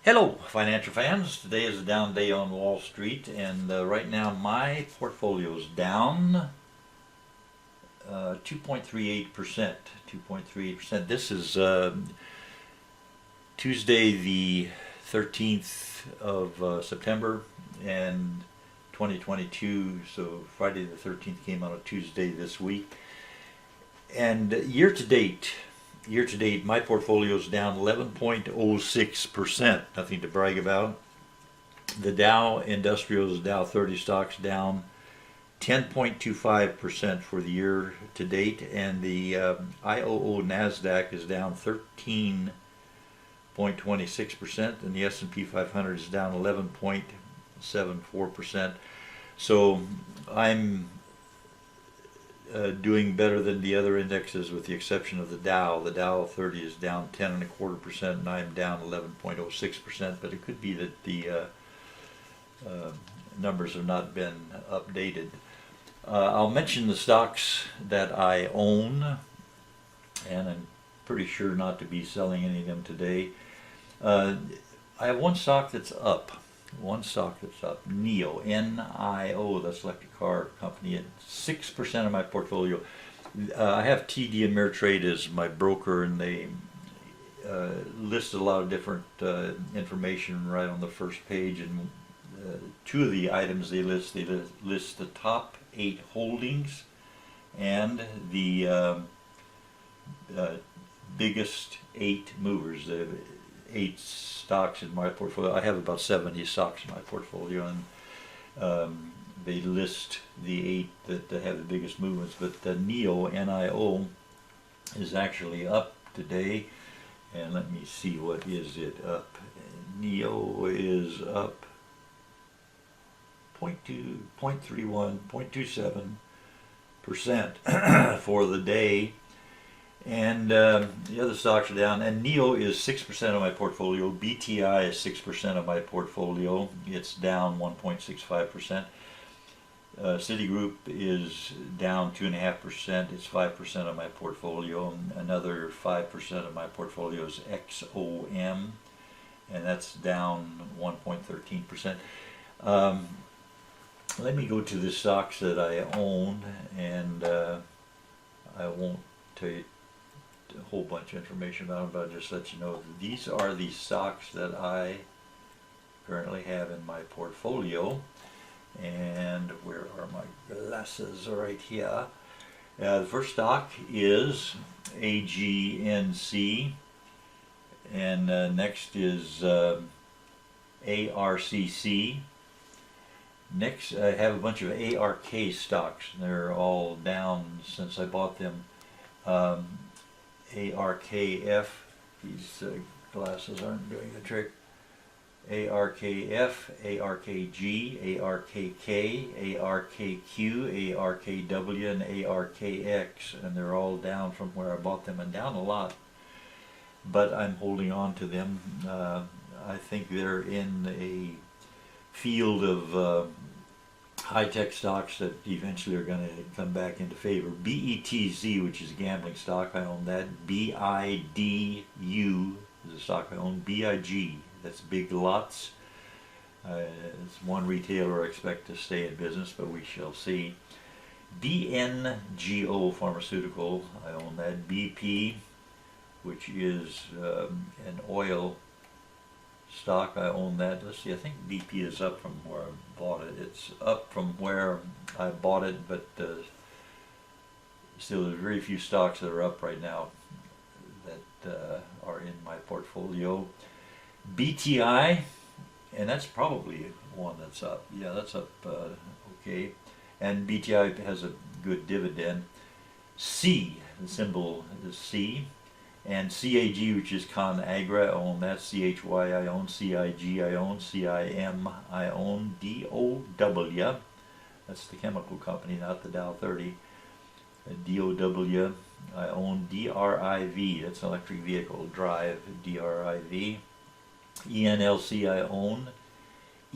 Hello, financial fans. Today is a down day on Wall Street, and right now my portfolio is down 2.38%. 2.38%. This is Tuesday, the 13th of September, and 2022. So Friday the 13th came out on Tuesday this week. And year to date, my portfolio is down 11.06%. Nothing to brag about. The Dow Industrials, Dow 30 stocks down 10.25% for the year to date, and the IOO Nasdaq is down 13.26%, and the S&P 500 is down 11.74%. So I'm doing better than the other indexes, with the exception of the Dow. The Dow 30 is down 10.25%, and I'm down 11.06%. But it could be that the numbers have not been updated. I'll mention the stocks that I own, and I'm pretty sure not to be selling any of them today. I have one stock that's up. NIO, N-I-O, that's electric car company, at 6% of my portfolio. I have TD Ameritrade as my broker, and they list a lot of different information right on the first page. And two of the items they list the top 8 holdings and the biggest 8 movers. The 8 stocks in my portfolio. I have about 70 stocks in my portfolio, and they list the 8 that have the biggest movements. But the NIO, N-I-O, is actually up today, and let me see, what is it up? NIO is up 0.2, 0.31, 0.27% for the day. And the other stocks are down, and NIO is 6% of my portfolio. BTI is 6% of my portfolio. It's down 1.65%. Citigroup is down 2.5%. It's 5% of my portfolio. Another 5% of my portfolio is XOM, and that's down 1.13%. Let me go to the stocks that I own, and I won't tell you a whole bunch of information about them, but I'll just let you know these are the stocks that I currently have in my portfolio. And where are my glasses? Right here. The first stock is AGNC, and next is ARCC. Next, I have a bunch of ARK stocks. They're all down since I bought them. ARKF, these glasses aren't doing the trick. ARKF, ARKG, ARKK, ARKQ, ARKW, and ARKX, and they're all down from where I bought them, and down a lot. But I'm holding on to them. I think they're in a field of high-tech stocks that eventually are going to come back into favor. BETZ, which is a gambling stock, I own that. BIDU is a stock I own. BIG, that's Big Lots. It's one retailer I expect to stay in business, but we shall see. BNGO Pharmaceutical, I own that. BP, which is an oil stock, I own that. Let's see, I think BP is up from where I bought it. It's up from where I bought it, but still there's very few stocks that are up right now that are in my portfolio. BTI, and that's probably one that's up. Yeah, that's up okay. And BTI has a good dividend. C, the symbol is C. And CAG, which is ConAgra, I own that. CHY I own. CIG I own. CIM I own. DOW, that's the chemical company, not the Dow 30. DOW I own. DRIV, that's electric vehicle drive, DRIV. ENLC I own.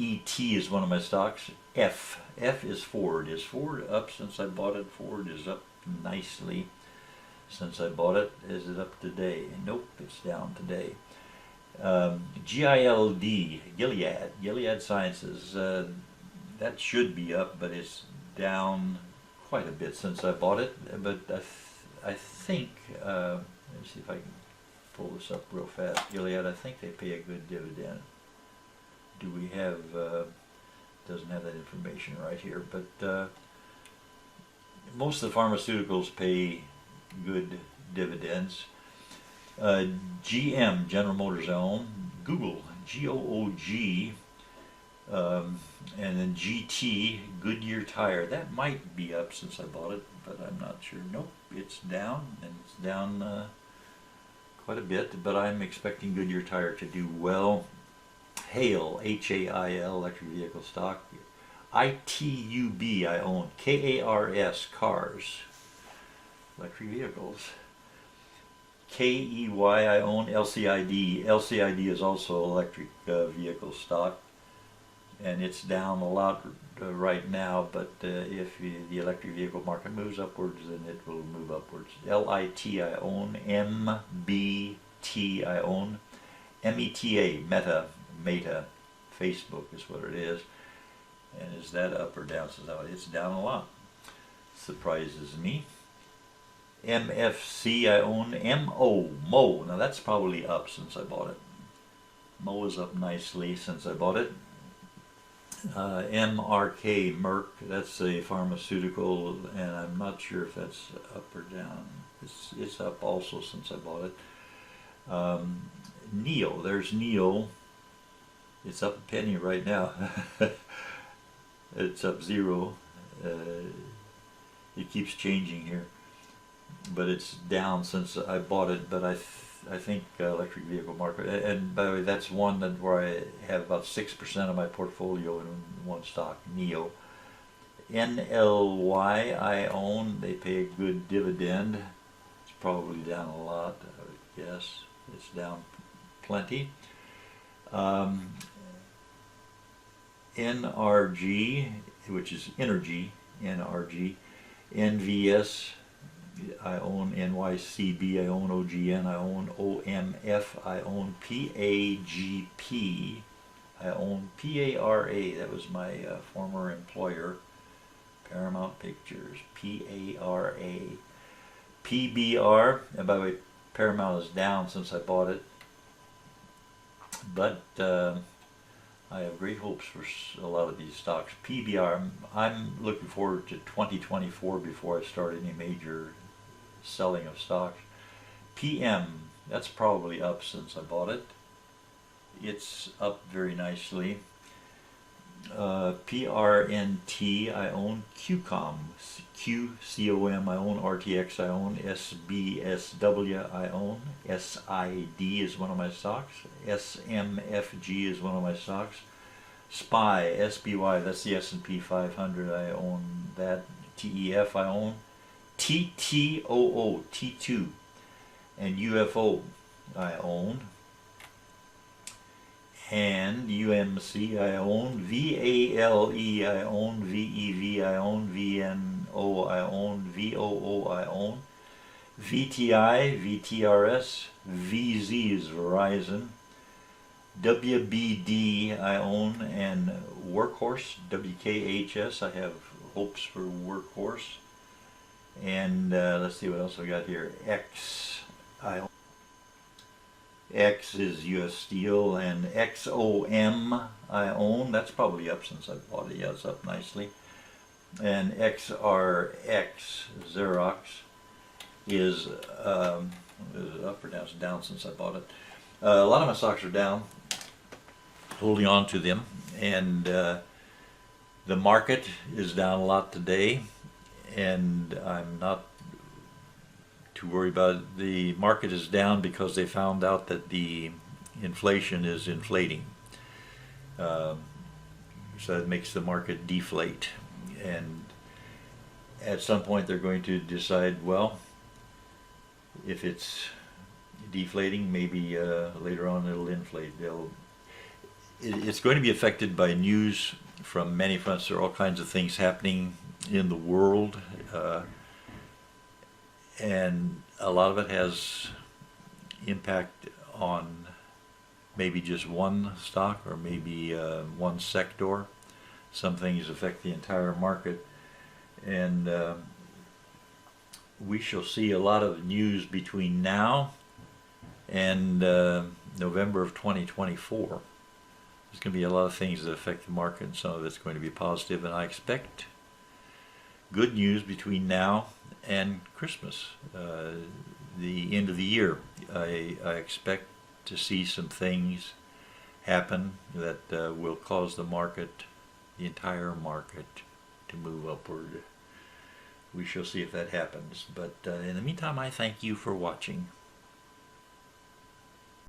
ET is one of my stocks. F is Ford. Is Ford up since I bought it? Ford is up nicely since I bought it. Is it up today? Nope, it's down today. GILD, Gilead Sciences, that should be up, but it's down quite a bit since I bought it. But I think, let me see if I can pull this up real fast. Gilead, I think they pay a good dividend. Do we have, doesn't have that information right here, but most of the pharmaceuticals pay good dividends. GM, General Motors I own. Google, Goog, and then GT, Goodyear Tire. That might be up since I bought it, but I'm not sure. Nope, it's down, and it's down quite a bit, but I'm expecting Goodyear Tire to do well. Hail, Hail, electric vehicle stock. ITUB I own. KARS, cars, electric vehicles. KEY I own. LCID. LCID is also electric vehicle stock, and it's down a lot right now, but if the electric vehicle market moves upwards, then it will move upwards. LIT I own. MBT I own. META, Meta, Facebook is what it is. And is that up or down? It's down a lot. Surprises me. MFC I own. Mo. Now that's probably up since I bought it. Mo is up nicely since I bought it. MRK, Merck, that's a pharmaceutical, and I'm not sure if that's up or down. It's up also since I bought it. NEO, there's NEO. It's up a penny right now. It's up 0. It keeps changing here, but it's down since I bought it. But I think electric vehicle market, and by the way, that's one that where I have about 6% of my portfolio in one stock, NEO. NLY I own. They pay a good dividend. It's probably down a lot, I would guess. It's down plenty. NRG, which is Energy, NRG. NVS I own. NYCB I own. OGN I own. OMF I own. PAGP I own. PARA, that was my former employer, Paramount Pictures. PARA. PBR, and by the way, Paramount is down since I bought it, but I have great hopes for a lot of these stocks. PBR, I'm looking forward to 2024 before I start any major selling of stocks. PM, that's probably up since I bought it. It's up very nicely. PRNT I own. QCOM, QCOM I own. RTX I own. SBSW I own. SID is one of my stocks. SMFG is one of my stocks. SPY, SPY, that's the S&P 500, I own that. TEF I own. TTOO, T2, and UFO I own. And UMC I own. VALE I own. VEV I own. VNO I own. VOO I own. VTI, VTRS, VZ is Verizon. WBD I own, and Workhorse, WKHS, I have hopes for Workhorse. And let's see what else I got here. X I own. X is US Steel, and XOM I own. That's probably up since I bought it. Yeah, it's up nicely. And XRX, Xerox, is up or down? It's down since I bought it. A lot of my stocks are down, holding on to them, and the market is down a lot today, and I'm not too worried about it. The market is down because they found out that the inflation is inflating, so it makes the market deflate, and at some point they're going to decide, well, if it's deflating, maybe later on it'll inflate. It's going to be affected by news from many fronts. There are all kinds of things happening in the world, and a lot of it has impact on maybe just one stock or maybe one sector. Some things affect the entire market, and we shall see a lot of news between now and November of 2024. There's going to be a lot of things that affect the market, and some of it's going to be positive, and I expect good news between now and Christmas, the end of the year. I expect to see some things happen that will cause the market, the entire market, to move upward. We shall see if that happens. But in the meantime, I thank you for watching.